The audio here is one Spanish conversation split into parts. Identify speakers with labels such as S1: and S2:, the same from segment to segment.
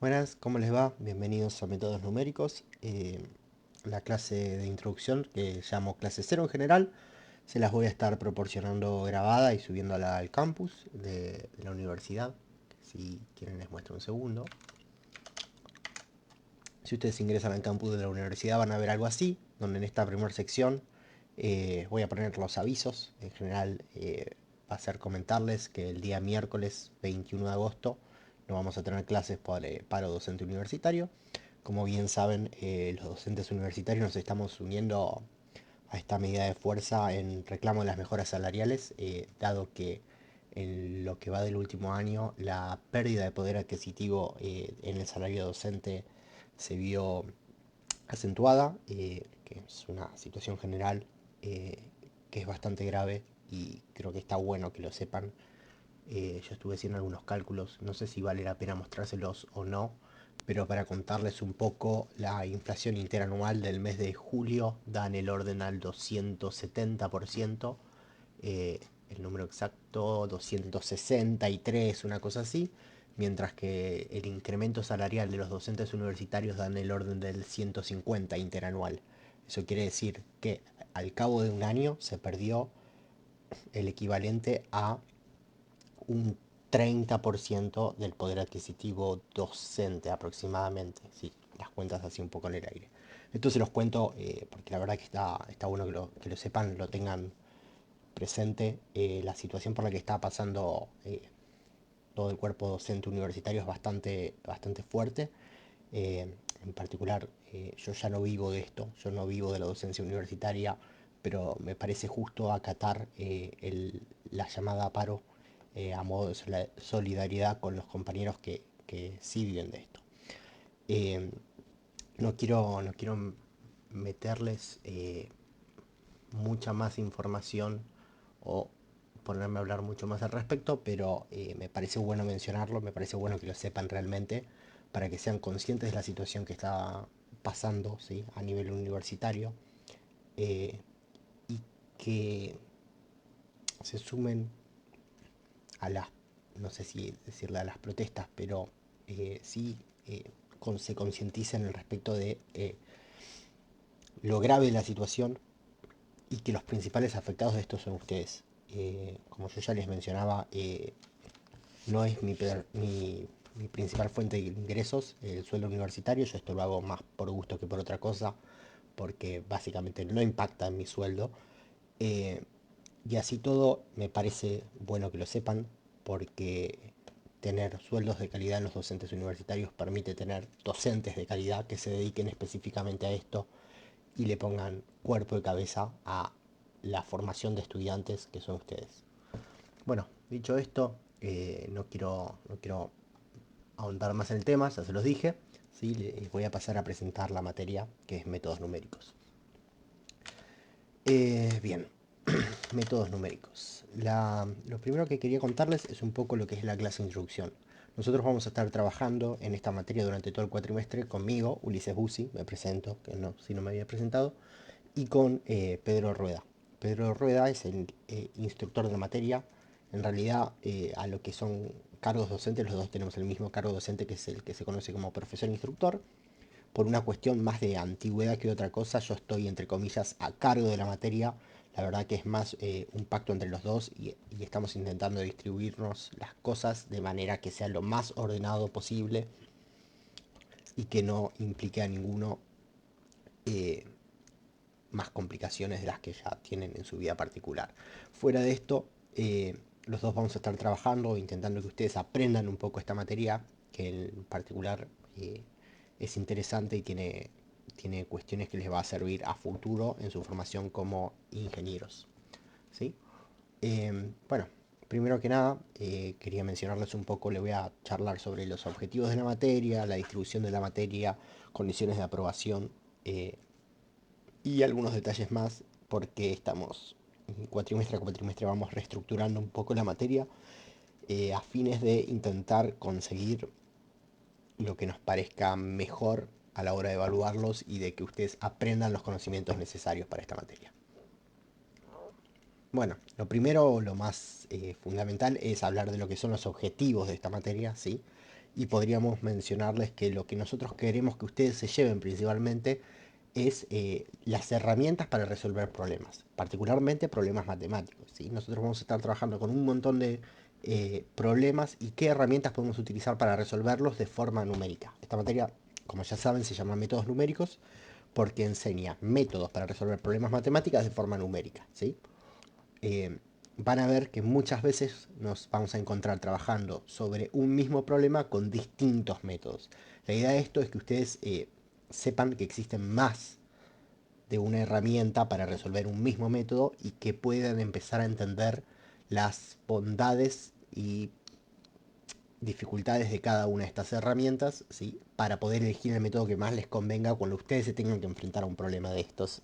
S1: Buenas, ¿cómo les va? Bienvenidos a Métodos Numéricos. La clase de introducción que llamo clase cero en general, se las voy a estar proporcionando grabada y subiéndola al campus de la universidad. Si quieren les muestro un segundo. Si ustedes ingresan al campus de la universidad van a ver algo así, donde en esta primera sección voy a poner los avisos. En general va a ser comentarles que el día miércoles 21 de agosto no vamos a tener clases por paro docente universitario. Como bien saben, los docentes universitarios nos estamos uniendo a esta medida de fuerza en reclamo de las mejoras salariales, dado que en lo que va del último año la pérdida de poder adquisitivo en el salario docente se vio acentuada, que es una situación general eh, que es bastante grave y creo que está bueno que lo sepan. Yo estuve haciendo algunos cálculos, no sé si vale la pena mostrárselos o no, pero para contarles un poco, la inflación interanual del mes de julio da en el orden al 270%, el número exacto 263, una cosa así, mientras que el incremento salarial de los docentes universitarios da en el orden del 150 interanual. Eso quiere decir que al cabo de un año se perdió el equivalente a un 30% del poder adquisitivo docente aproximadamente. Sí, las cuentas así un poco en el aire. Esto se los cuento porque la verdad que está bueno que lo sepan, lo tengan presente. La situación por la que está pasando todo el cuerpo docente universitario es bastante fuerte. En particular, yo ya no vivo de esto, yo no vivo de la docencia universitaria, pero me parece justo acatar la llamada a paro a modo de solidaridad con los compañeros que sí viven de esto. Eh, no quiero meterles mucha más información o ponerme a hablar mucho más al respecto, pero me parece bueno mencionarlo, me parece bueno que lo sepan realmente para que sean conscientes de la situación que está pasando, ¿sí?, a nivel universitario, eh, y que se sumen a las, no sé si decirle a las protestas, pero sí se concienticen al respecto de lo grave de la situación y que los principales afectados de esto son ustedes. Como yo ya les mencionaba, no es mi principal fuente de ingresos el sueldo universitario. Yo esto lo hago más por gusto que por otra cosa, porque básicamente no impacta en mi sueldo. Eh, y así todo, me parece bueno que lo sepan, porque tener sueldos de calidad en los docentes universitarios permite tener docentes de calidad que se dediquen específicamente a esto y le pongan cuerpo y cabeza a la formación de estudiantes que son ustedes. Bueno, dicho esto, no quiero ahondar más en el tema, ya se los dije. ¿Sí? Les voy a pasar a presentar la materia que es métodos numéricos. Bien, métodos numéricos. Lo primero que quería contarles es un poco lo que es la clase de introducción. Nosotros vamos a estar trabajando en esta materia durante todo el cuatrimestre conmigo, Ulises Busi, me presento, que no, si no me había presentado, y con Pedro Rueda. Pedro Rueda es el instructor de la materia. En realidad, a lo que son cargos docentes, los dos tenemos el mismo cargo docente, que es el que se conoce como profesor instructor. Por una cuestión más de antigüedad que otra cosa, yo estoy, entre comillas, a cargo de la materia. La verdad que es más un pacto entre los dos y estamos intentando distribuirnos las cosas de manera que sea lo más ordenado posible y que no implique a ninguno eh, más complicaciones de las que ya tienen en su vida particular. Fuera de esto, los dos vamos a estar trabajando, intentando que ustedes aprendan un poco esta materia, que en particular es interesante y tiene cuestiones que les va a servir a futuro en su formación como ingenieros. ¿Sí? Bueno, primero que nada, quería mencionarles un poco, le voy a charlar sobre los objetivos de la materia, la distribución de la materia, condiciones de aprobación, y algunos detalles más, porque estamos cuatrimestre a cuatrimestre vamos reestructurando un poco la materia a fines de intentar conseguir lo que nos parezca mejor a la hora de evaluarlos y de que ustedes aprendan los conocimientos necesarios para esta materia. Bueno, lo primero, lo más fundamental es hablar de lo que son los objetivos de esta materia, ¿sí? y podríamos mencionarles que lo que nosotros queremos que ustedes se lleven principalmente es las herramientas para resolver problemas, particularmente problemas matemáticos, ¿sí? Nosotros vamos a estar trabajando con un montón de problemas y qué herramientas podemos utilizar para resolverlos de forma numérica. Esta materia, como ya saben, se llama métodos numéricos porque enseña métodos para resolver problemas matemáticas de forma numérica, ¿sí? Van a ver que muchas veces nos vamos a encontrar trabajando sobre un mismo problema con distintos métodos. La idea de esto es que ustedes sepan que existen más de una herramienta para resolver un mismo método y que puedan empezar a entender las bondades y dificultades de cada una de estas herramientas, ¿sí? Para poder elegir el método que más les convenga cuando ustedes se tengan que enfrentar a un problema de estos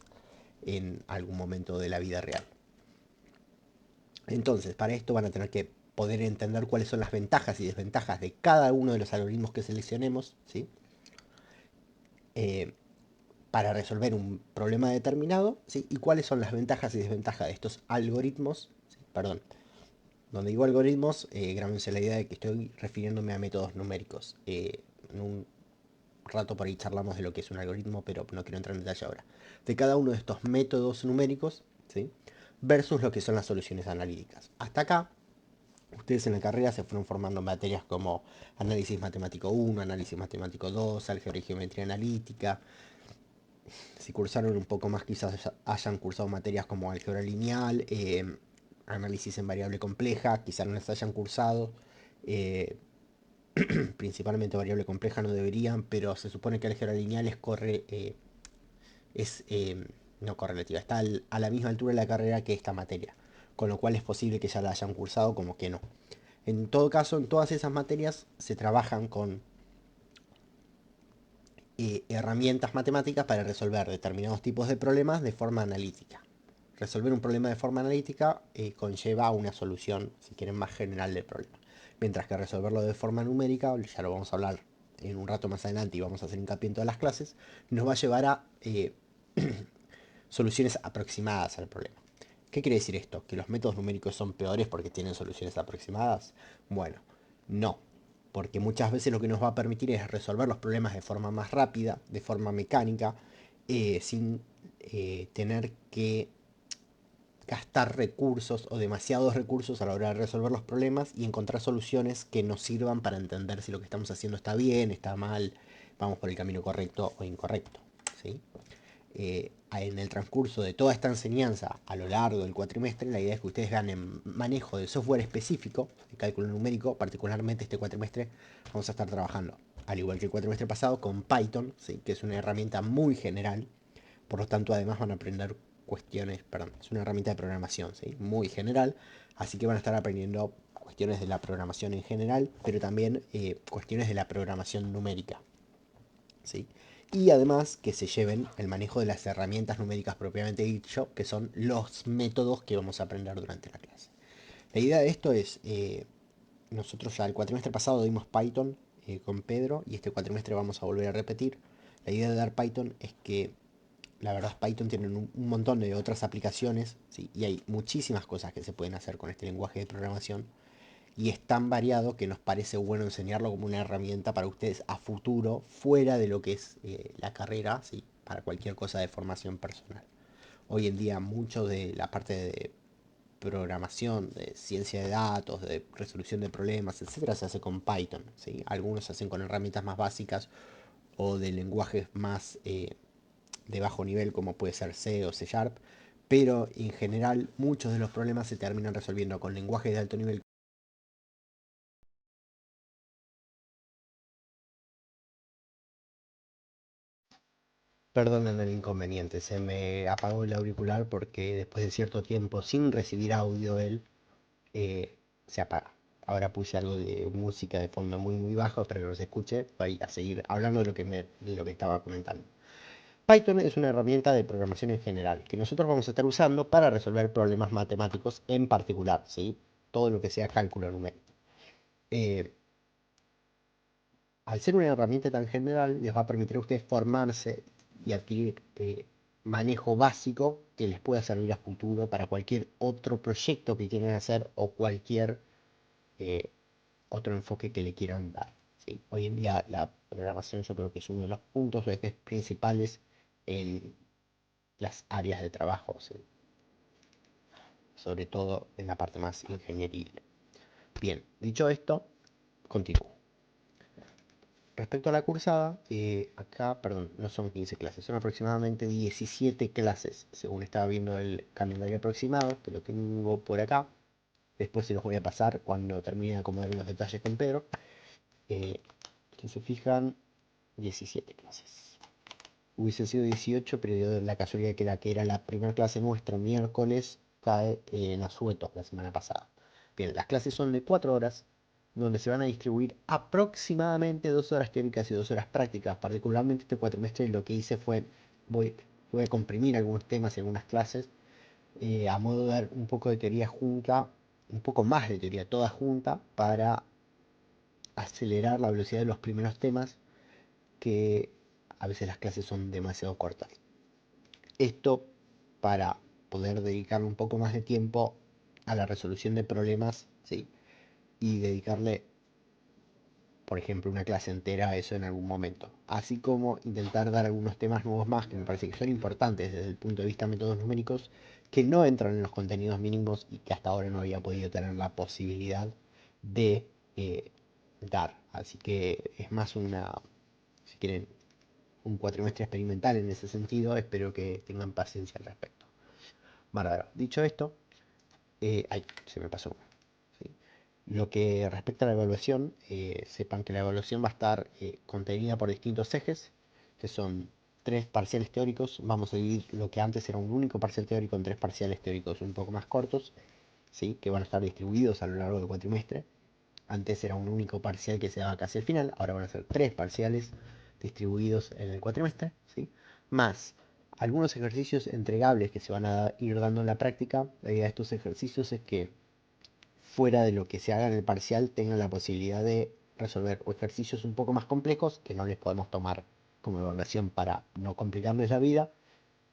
S1: en algún momento de la vida real. Entonces, para esto van a tener que poder entender cuáles son las ventajas y desventajas de cada uno de los algoritmos que seleccionemos, ¿sí? Eh, para resolver un problema determinado, ¿sí? Y cuáles son las ventajas y desventajas de estos algoritmos, ¿sí? Perdón, donde digo algoritmos, grábense la idea de que estoy refiriéndome a métodos numéricos. En un rato por ahí charlamos de lo que es un algoritmo, pero no quiero entrar en detalle ahora. De cada uno de estos métodos numéricos, ¿sí? Versus lo que son las soluciones analíticas. Hasta acá, ustedes en la carrera se fueron formando en materias como análisis matemático 1, análisis matemático 2, álgebra y geometría analítica. Si cursaron un poco más, quizás hayan cursado materias como álgebra lineal, análisis en variable compleja, quizás no las hayan cursado. eh, Principalmente variable compleja no deberían, pero se supone que álgebra lineal es no correlativa, está a la misma altura de la carrera que esta materia, con lo cual es posible que ya la hayan cursado como que no. En todo caso, en todas esas materias se trabajan con herramientas matemáticas para resolver determinados tipos de problemas de forma analítica. Resolver un problema de forma analítica conlleva una solución, si quieren, más general del problema. Mientras que resolverlo de forma numérica, ya lo vamos a hablar en un rato más adelante y vamos a hacer hincapié en todas las clases, nos va a llevar a soluciones aproximadas al problema. ¿Qué quiere decir esto? ¿Que los métodos numéricos son peores porque tienen soluciones aproximadas? Bueno, no, porque muchas veces lo que nos va a permitir es resolver los problemas de forma más rápida, de forma mecánica, sin tener que gastar recursos o demasiados recursos a la hora de resolver los problemas y encontrar soluciones que nos sirvan para entender si lo que estamos haciendo está bien, está mal, vamos por el camino correcto o incorrecto, ¿sí? En el transcurso de toda esta enseñanza a lo largo del cuatrimestre, la idea es que ustedes ganen manejo de software específico, de cálculo numérico, particularmente este cuatrimestre vamos a estar trabajando, al igual que el cuatrimestre pasado, con Python, ¿sí? Que es una herramienta muy general, por lo tanto además van a aprender cuestiones, perdón, es una herramienta de programación, ¿sí? Muy general, así que van a estar aprendiendo cuestiones de la programación en general, pero también cuestiones de la programación numérica, ¿sí? Y además que se lleven el manejo de las herramientas numéricas propiamente dicho, que son los métodos que vamos a aprender durante la clase. La idea de esto es, nosotros ya el cuatrimestre pasado dimos Python con Pedro y este cuatrimestre vamos a volver a repetir. La idea de dar Python es que la verdad Python tiene un montón de otras aplicaciones, ¿sí? Y hay muchísimas cosas que se pueden hacer con este lenguaje de programación y es tan variado que nos parece bueno enseñarlo como una herramienta para ustedes a futuro, fuera de lo que es la carrera, ¿sí? Para cualquier cosa de formación personal. Hoy en día mucho de la parte de programación, de ciencia de datos, de resolución de problemas, etcétera, se hace con Python, ¿sí? Algunos se hacen con herramientas más básicas o de lenguajes más de bajo nivel como puede ser C o C Sharp, pero en general muchos de los problemas se terminan resolviendo con lenguajes de alto nivel. Perdonen el inconveniente, se me apagó el auricular porque después de cierto tiempo sin recibir audio él se apaga. Ahora puse algo de música de fondo muy muy bajo para que no se escuche. Voy a seguir hablando de de lo que estaba comentando. Python es una herramienta de programación en general que nosotros vamos a estar usando para resolver problemas matemáticos en particular, ¿sí? Todo lo que sea cálculo numérico. Eh, Al ser una herramienta tan general, les va a permitir a ustedes formarse y adquirir manejo básico que les pueda servir a futuro para cualquier otro proyecto que quieran hacer o cualquier eh, otro enfoque que le quieran dar. ¿sí? Hoy en día la programación yo creo que es uno de los puntos o ejes principales en las áreas de trabajo, ¿sí? Sobre todo en la parte más ingenieril. Bien, dicho esto, continúo. Respecto a la cursada, acá, perdón, no son 15 clases, son aproximadamente 17 clases, según estaba viendo el calendario aproximado, que lo tengo por acá. Después se los voy a pasar cuando termine de acomodar los detalles con Pedro. Si se fijan, 17 clases. Hubiese sido 18, pero la casualidad que era la primera clase nuestra miércoles cae en Asueto la semana pasada. Bien, las clases son de 4 horas, donde se van a distribuir aproximadamente 2 horas teóricas y 2 horas prácticas. Particularmente este cuatrimestre lo que hice fue, voy a comprimir algunos temas y algunas clases a modo de dar un poco de teoría junta, un poco más de teoría toda junta, para acelerar la velocidad de los primeros temas, que a veces las clases son demasiado cortas. Esto para poder dedicarle un poco más de tiempo a la resolución de problemas, ¿sí? Y dedicarle, por ejemplo, una clase entera a eso en algún momento. Así como intentar dar algunos temas nuevos más que me parece que son importantes desde el punto de vista de métodos numéricos, que no entran en los contenidos mínimos y que hasta ahora no había podido tener la posibilidad de dar. Así que es más una, si quieren, un cuatrimestre experimental en ese sentido. Espero que tengan paciencia al respecto. Bárbaro. Dicho esto, ay, se me pasó. ¿Sí? Lo que respecta a la evaluación, sepan que la evaluación va a estar contenida por distintos ejes, que son 3 parciales teóricos. Vamos a dividir lo que antes era un único parcial teórico en 3 parciales teóricos un poco más cortos, ¿sí? Que van a estar distribuidos a lo largo del cuatrimestre. Antes era un único parcial que se daba casi al final, ahora van a ser 3 parciales distribuidos en el cuatrimestre, ¿sí? Más algunos ejercicios entregables que se van a ir dando en la práctica. La idea de estos ejercicios es que fuera de lo que se haga en el parcial tengan la posibilidad de resolver ejercicios un poco más complejos que no les podemos tomar como evaluación para no complicarles la vida,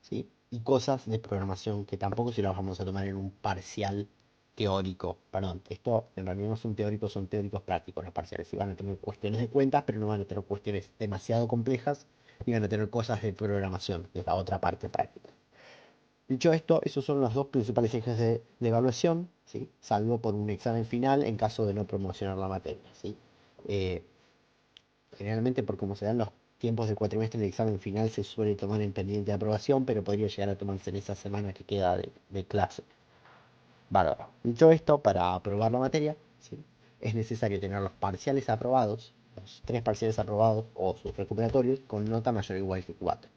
S1: ¿sí? Y cosas de programación que tampoco se las vamos a tomar en un parcial teórico. Perdón, esto en realidad no son teóricos prácticos los parciales. Y van a tener cuestiones de cuentas, pero no van a tener cuestiones demasiado complejas y van a tener cosas de programación, que es la otra parte práctica. Dicho esto, esos son los dos principales ejes de evaluación, ¿sí? Salvo por un examen final en caso de no promocionar la materia, ¿sí? Eh, Generalmente por cómo se dan los tiempos de cuatrimestre, el examen final se suele tomar en pendiente de aprobación, pero podría llegar a tomarse en esa semana que queda de clase. Bárbaro. Dicho esto, para aprobar la materia, ¿sí? Es necesario tener los parciales aprobados, los 3 parciales aprobados o sus recuperatorios, con nota mayor o igual que 4.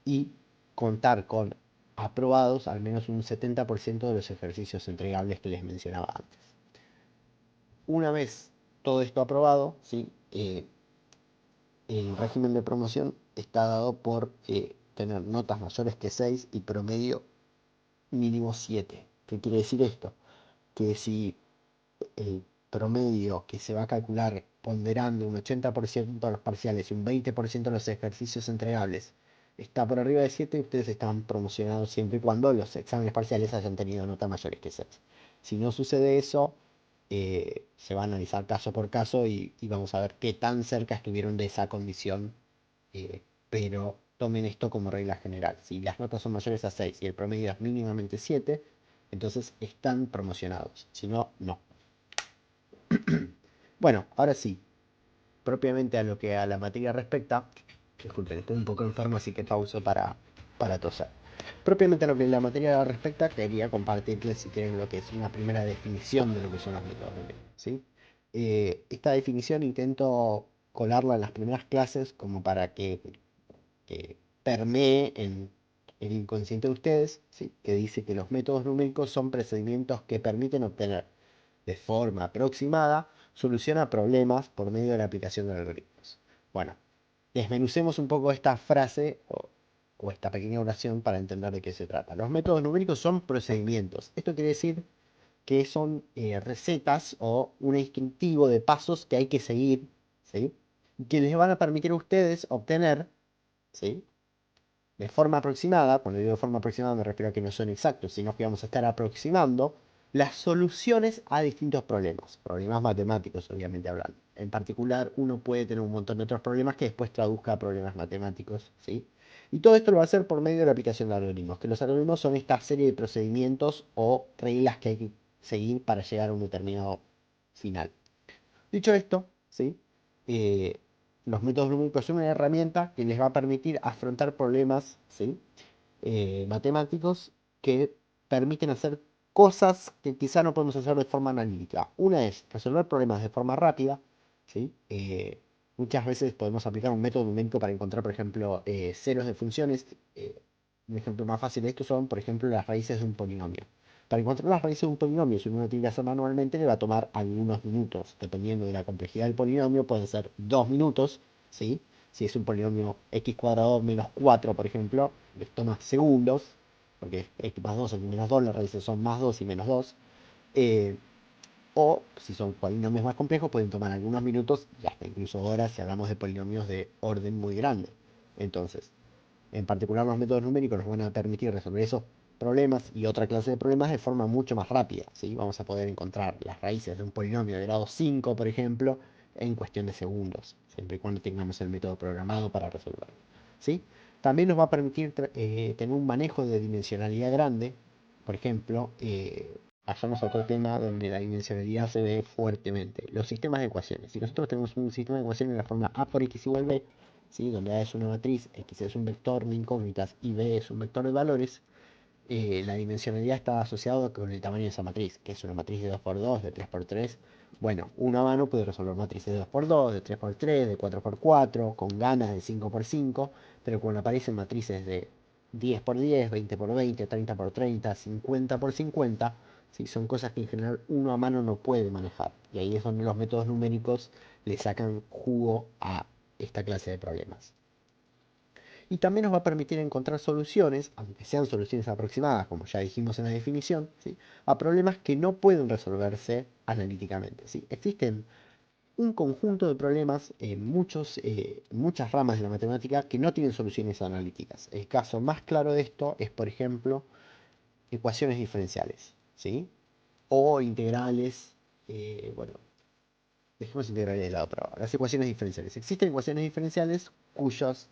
S1: Y contar con aprobados al menos un 70% de los ejercicios entregables que les mencionaba antes. Una vez todo esto aprobado, ¿sí? El régimen de promoción está dado por tener notas mayores que 6 y promedio mínimo 7. ¿Qué quiere decir esto? Que si el promedio que se va a calcular ponderando un 80% de los parciales y un 20% de los ejercicios entregables está por arriba de 7, ustedes están promocionados siempre y cuando los exámenes parciales hayan tenido notas mayores que 6. Si no sucede eso, se va a analizar caso por caso y vamos a ver qué tan cerca estuvieron de esa condición, pero tomen esto como regla general. Si las notas son mayores a 6 y el promedio es mínimamente 7, entonces están promocionados. Si no, no. Bueno, ahora sí, propiamente a lo que a la materia respecta, disculpen, estoy un poco enfermo, así que pauso para toser. Propiamente a lo que la materia respecta, quería compartirles, si quieren, lo que es una primera definición de lo que son los métodos numéricos, ¿sí? Esta definición intento colarla en las primeras clases como para que permee en el inconsciente de ustedes, ¿sí? Que dice que los métodos numéricos son procedimientos que permiten obtener de forma aproximada solución a problemas por medio de la aplicación de algoritmos. Bueno, desmenucemos un poco esta frase o esta pequeña oración para entender de qué se trata. Los métodos numéricos son procedimientos. Esto quiere decir que son recetas o un instructivo de pasos que hay que seguir, ¿sí? Que les van a permitir a ustedes obtener, ¿sí? De forma aproximada, cuando digo de forma aproximada me refiero a que no son exactos, sino que vamos a estar aproximando las soluciones a distintos problemas matemáticos, obviamente hablando. En particular, uno puede tener un montón de otros problemas que después traduzca a problemas matemáticos, ¿sí? Y todo esto lo va a hacer por medio de la aplicación de algoritmos, que los algoritmos son esta serie de procedimientos o reglas que hay que seguir para llegar a un determinado final. Dicho esto, ¿sí? Eh, los métodos numéricos son una herramienta que les va a permitir afrontar problemas, ¿sí? Matemáticos que permiten hacer cosas que quizá no podemos hacer de forma analítica. Una es resolver problemas de forma rápida, ¿sí? Muchas veces podemos aplicar un método numérico para encontrar, por ejemplo, ceros de funciones. Un ejemplo más fácil de esto son, por ejemplo, las raíces de un polinomio. Para encontrar las raíces de un polinomio, si uno tiene que hacer manualmente, le va a tomar algunos minutos. Dependiendo de la complejidad del polinomio, pueden ser 2 minutos, ¿sí? Si es un polinomio x cuadrado menos 4, por ejemplo, les toma segundos, porque x más 2 es menos 2, las raíces son más 2 y menos 2. Eh, o si son polinomios más complejos, pueden tomar algunos minutos y hasta incluso horas si hablamos de polinomios de orden muy grande. Entonces, en particular los métodos numéricos nos van a permitir resolver esos problemas y otra clase de problemas de forma mucho más rápida, ¿sí? Vamos a poder encontrar las raíces de un polinomio de grado 5, por ejemplo, en cuestión de segundos, siempre y cuando tengamos el método programado para resolverlo, ¿sí? También nos va a permitir tener un manejo de dimensionalidad grande. Por ejemplo, pasamos a otro tema donde la dimensionalidad se ve fuertemente. Los sistemas de ecuaciones. Si nosotros tenemos un sistema de ecuaciones en la forma A por X igual B, ¿sí? Donde A es una matriz, X es un vector de incógnitas y B es un vector de valores, la dimensionalidad está asociada con el tamaño de esa matriz, que es una matriz de 2 por 2, de 3 por 3. Bueno, uno a mano puede resolver matrices de 2 por 2, de 3 por 3, de 4 por 4, con ganas de 5 por 5, pero cuando aparecen matrices de 10 por 10, 20 por 20, 30 por 30, 50 por 50, ¿sí? Son cosas que en general uno a mano no puede manejar. Y ahí es donde los métodos numéricos le sacan jugo a esta clase de problemas. Y también nos va a permitir encontrar soluciones, aunque sean soluciones aproximadas, como ya dijimos en la definición, ¿sí? A problemas que no pueden resolverse analíticamente, ¿sí? Existen un conjunto de problemas en muchas ramas de la matemática que no tienen soluciones analíticas. El caso más claro de esto es, por ejemplo, ecuaciones diferenciales, ¿sí? O integrales, bueno, dejemos integrales de lado para ahora. Las ecuaciones diferenciales. Existen ecuaciones diferenciales cuyos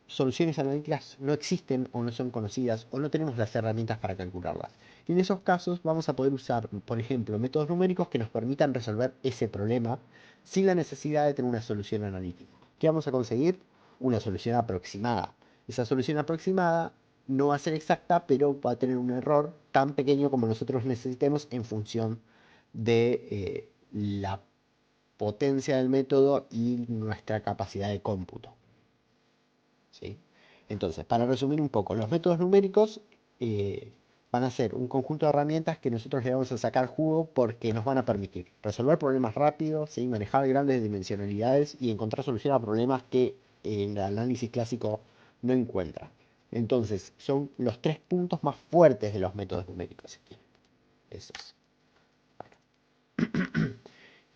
S1: soluciones analíticas no existen o no son conocidas o no tenemos las herramientas para calcularlas. Y en esos casos vamos a poder usar, por ejemplo, métodos numéricos que nos permitan resolver ese problema sin la necesidad de tener una solución analítica. ¿Qué vamos a conseguir? Una solución aproximada. Esa solución aproximada no va a ser exacta, pero va a tener un error tan pequeño como nosotros necesitemos en función de la potencia del método y nuestra capacidad de cómputo. ¿Sí? Entonces, para resumir un poco, los métodos numéricos eh, van a ser un conjunto de herramientas que nosotros le vamos a sacar jugo porque nos van a permitir resolver problemas rápidos, ¿sí? Manejar grandes dimensionalidades y encontrar soluciones a problemas que en el análisis clásico no encuentra. Entonces, son los 3 puntos más fuertes de los métodos numéricos. Esos.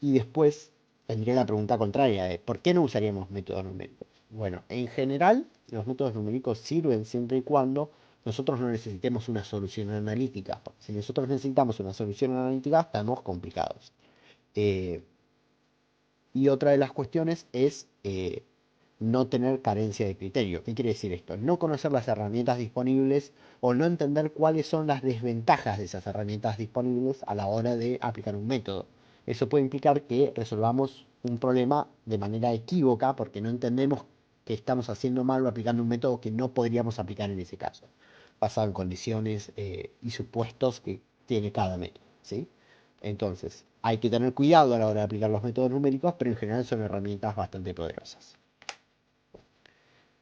S1: Y después vendría la pregunta contraria de ¿por qué no usaríamos métodos numéricos? Bueno, en general los métodos numéricos sirven siempre y cuando nosotros no necesitemos una solución analítica. Si nosotros necesitamos una solución analítica, estamos complicados. Eh, y otra de las cuestiones es no tener carencia de criterio. ¿Qué quiere decir esto? No conocer las herramientas disponibles o no entender cuáles son las desventajas de esas herramientas disponibles a la hora de aplicar un método. Eso puede implicar que resolvamos un problema de manera equívoca porque no entendemos que estamos haciendo mal o aplicando un método que no podríamos aplicar en ese caso, basado en condiciones y supuestos que tiene cada método, ¿sí? Entonces, hay que tener cuidado a la hora de aplicar los métodos numéricos, pero en general son herramientas bastante poderosas.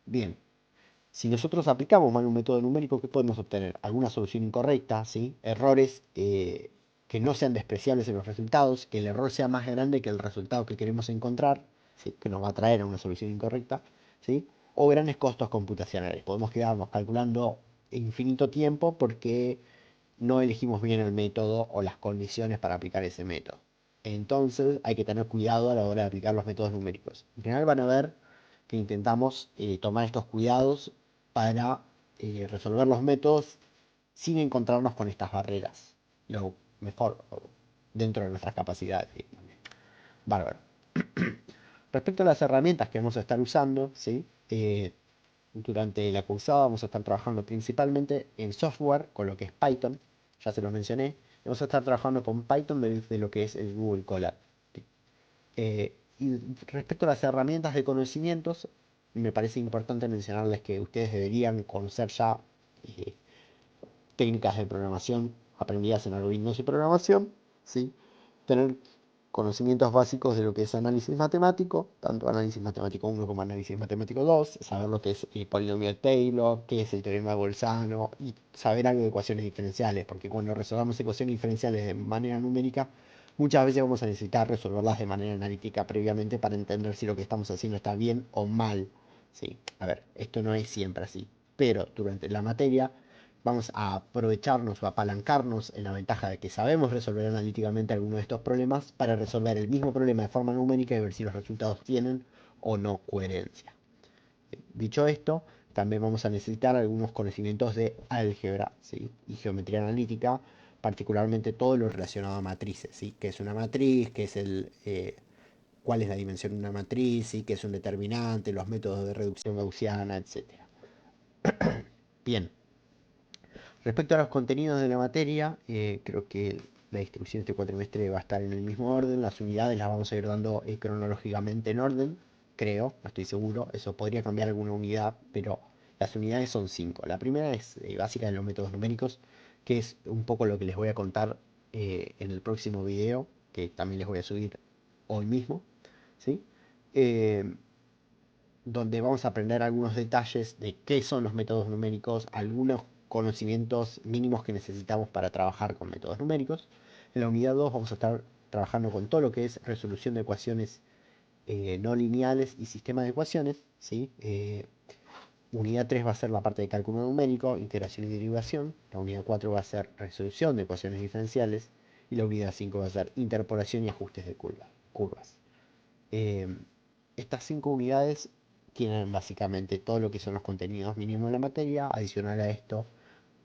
S1: Bien, si nosotros aplicamos mal un método numérico, ¿qué podemos obtener? Alguna solución incorrecta, ¿sí? Errores que no sean despreciables en los resultados, que el error sea más grande que el resultado que queremos encontrar, ¿sí? Que nos va a traer a una solución incorrecta, ¿sí? O grandes costos computacionales. Podemos quedarnos calculando infinito tiempo porque no elegimos bien el método o las condiciones para aplicar ese método. Entonces hay que tener cuidado a la hora de aplicar los métodos numéricos. En general van a ver que intentamos tomar estos cuidados para resolver los métodos sin encontrarnos con estas barreras. lo mejor dentro de nuestras capacidades. Bárbaro. Respecto a las herramientas que vamos a estar usando, ¿sí? Durante la cursada vamos a estar trabajando principalmente en software, con lo que es Python, ya se los mencioné. Vamos a estar trabajando con Python desde lo que es el Google Colab. ¿Sí? Y respecto a las herramientas de conocimientos, me parece importante mencionarles que ustedes deberían conocer ya eh, técnicas de programación aprendidas en algoritmos y programación, ¿sí? Tener conocimientos básicos de lo que es análisis matemático, tanto análisis matemático 1 como análisis matemático 2, saber lo que es el polinomio de Taylor, qué es el teorema de Bolzano, y saber algo de ecuaciones diferenciales, porque cuando resolvamos ecuaciones diferenciales de manera numérica, muchas veces vamos a necesitar resolverlas de manera analítica previamente para entender si lo que estamos haciendo está bien o mal. Sí, a ver, esto no es siempre así, pero durante la materia vamos a aprovecharnos o apalancarnos en la ventaja de que sabemos resolver analíticamente algunos de estos problemas para resolver el mismo problema de forma numérica y ver si los resultados tienen o no coherencia. Dicho esto, también vamos a necesitar algunos conocimientos de álgebra, ¿sí? Y geometría analítica, particularmente todo lo relacionado a matrices, ¿sí? ¿Qué es una matriz? ¿Qué es cuál es la dimensión de una matriz? ¿Sí? ¿Qué es un determinante? Los métodos de reducción gaussiana, etcétera. Bien. Respecto a los contenidos de la materia, creo que la distribución de este cuatrimestre va a estar en el mismo orden. Las unidades las vamos a ir dando cronológicamente en orden, creo, no estoy seguro. Eso podría cambiar alguna unidad, pero las unidades son 5. La primera es básica de los métodos numéricos, que es un poco lo que les voy a contar en el próximo video, que también les voy a subir hoy mismo, ¿sí? Eh, donde vamos a aprender algunos detalles de qué son los métodos numéricos, algunos conocimientos mínimos que necesitamos para trabajar con métodos numéricos. En la unidad 2 vamos a estar trabajando con todo lo que es resolución de ecuaciones no lineales y sistemas de ecuaciones, ¿sí? Unidad 3 va a ser la parte de cálculo numérico, integración y derivación. La unidad 4 va a ser resolución de ecuaciones diferenciales. Y la unidad 5 va a ser interpolación y ajustes de curvas. Eh, Estas 5 unidades tienen básicamente todo lo que son los contenidos mínimos de la materia. Adicional a esto,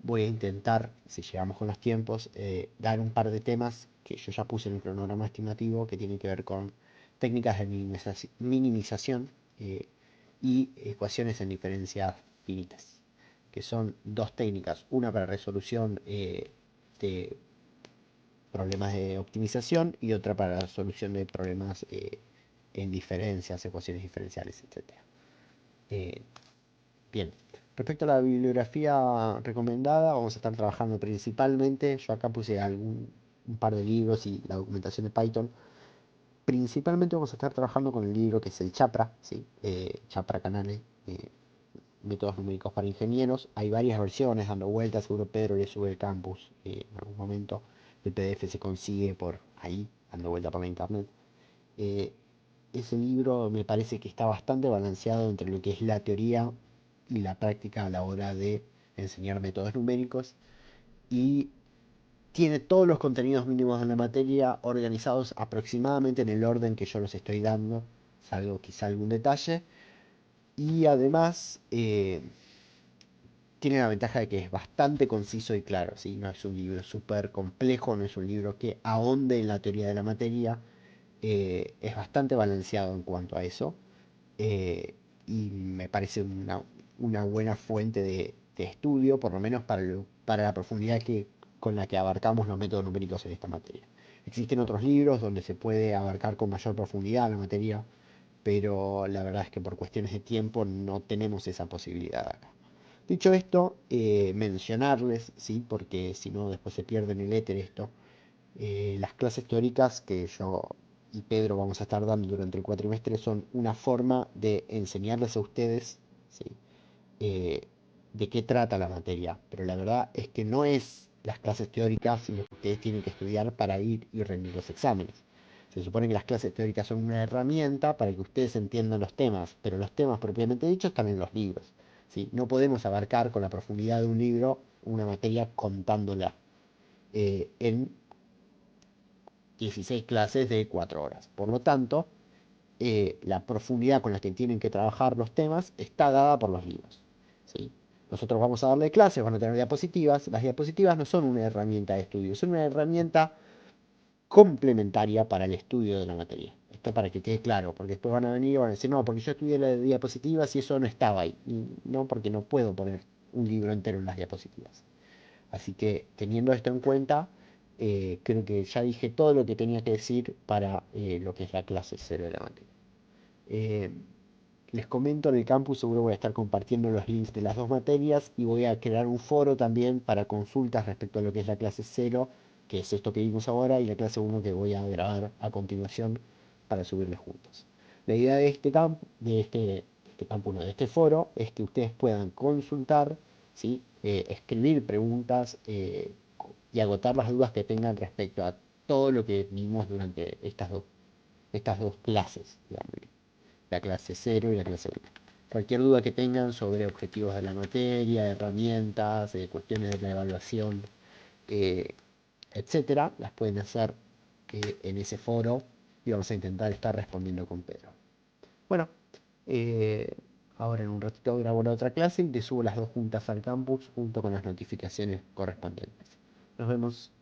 S1: voy a intentar, si llegamos con los tiempos, dar un par de temas que yo ya puse en el cronograma estimativo que tienen que ver con técnicas de minimización y ecuaciones en diferencias finitas, que son dos técnicas, una para resolución de problemas de optimización y otra para la solución de problemas en diferencias, ecuaciones diferenciales, etcétera. Bien, respecto a la bibliografía recomendada, vamos a estar trabajando principalmente, yo acá puse un par de libros y la documentación de Python. Principalmente vamos a estar trabajando con el libro que es el Chapra, ¿sí? Chapra Canale, métodos numéricos para ingenieros. Hay varias versiones dando vueltas, seguro Pedro le sube el campus en algún momento. El PDF se consigue por ahí, dando vuelta por la internet. Eh, Ese libro me parece que está bastante balanceado entre lo que es la teoría y la práctica a la hora de enseñar métodos numéricos y tiene todos los contenidos mínimos de la materia organizados aproximadamente en el orden que yo los estoy dando, salvo quizá algún detalle. Y además tiene la ventaja de que es bastante conciso y claro, ¿sí? No es un libro súper complejo, no es un libro que ahonde en la teoría de la materia, es bastante balanceado en cuanto a eso. eh, y me parece una buena fuente de estudio, por lo menos para la profundidad con la que abarcamos los métodos numéricos en esta materia. Existen otros libros donde se puede abarcar con mayor profundidad la materia, pero la verdad es que por cuestiones de tiempo no tenemos esa posibilidad acá. Dicho esto, mencionarles, ¿sí? Porque si no después se pierde en el éter esto, las clases teóricas que yo y Pedro vamos a estar dando durante el cuatrimestre son una forma de enseñarles a ustedes, ¿sí? eh, de qué trata la materia. Pero la verdad es que no es las clases teóricas lo que ustedes tienen que estudiar para ir y rendir los exámenes. Se supone que las clases teóricas son una herramienta para que ustedes entiendan los temas, pero los temas propiamente dichos están en los libros, ¿sí? No podemos abarcar con la profundidad de un libro una materia contándola en 16 clases de 4 horas. Por lo tanto, la profundidad con la que tienen que trabajar los temas está dada por los libros, ¿sí? Nosotros vamos a darle clases, van a tener diapositivas. Las diapositivas no son una herramienta de estudio, son una herramienta complementaria para el estudio de la materia. Esto para que quede claro, porque después van a venir y van a decir, no, porque yo estudié las diapositivas y eso no estaba ahí. Y no, porque no puedo poner un libro entero en las diapositivas. Así que teniendo esto en cuenta, creo que ya dije todo lo que tenía que decir para lo que es la clase cero de la materia. Eh, Les comento, en el campus seguro voy a estar compartiendo los links de las dos materias y voy a crear un foro también para consultas respecto a lo que es la clase cero, que es esto que vimos ahora, y la clase uno que voy a grabar a continuación para subirles juntos. La idea de este campo, este campus, no, de este foro, es que ustedes puedan consultar, ¿sí? Escribir preguntas y agotar las dudas que tengan respecto a todo lo que vimos durante estas dos clases, digamos, la clase cero y la clase 1. Cualquier duda que tengan sobre objetivos de la materia, herramientas, cuestiones de la evaluación, eh, etcétera, las pueden hacer en ese foro y vamos a intentar estar respondiendo con Pedro. Bueno, eh, ahora en un ratito grabo la otra clase y te subo las dos juntas al campus junto con las notificaciones correspondientes. Nos vemos.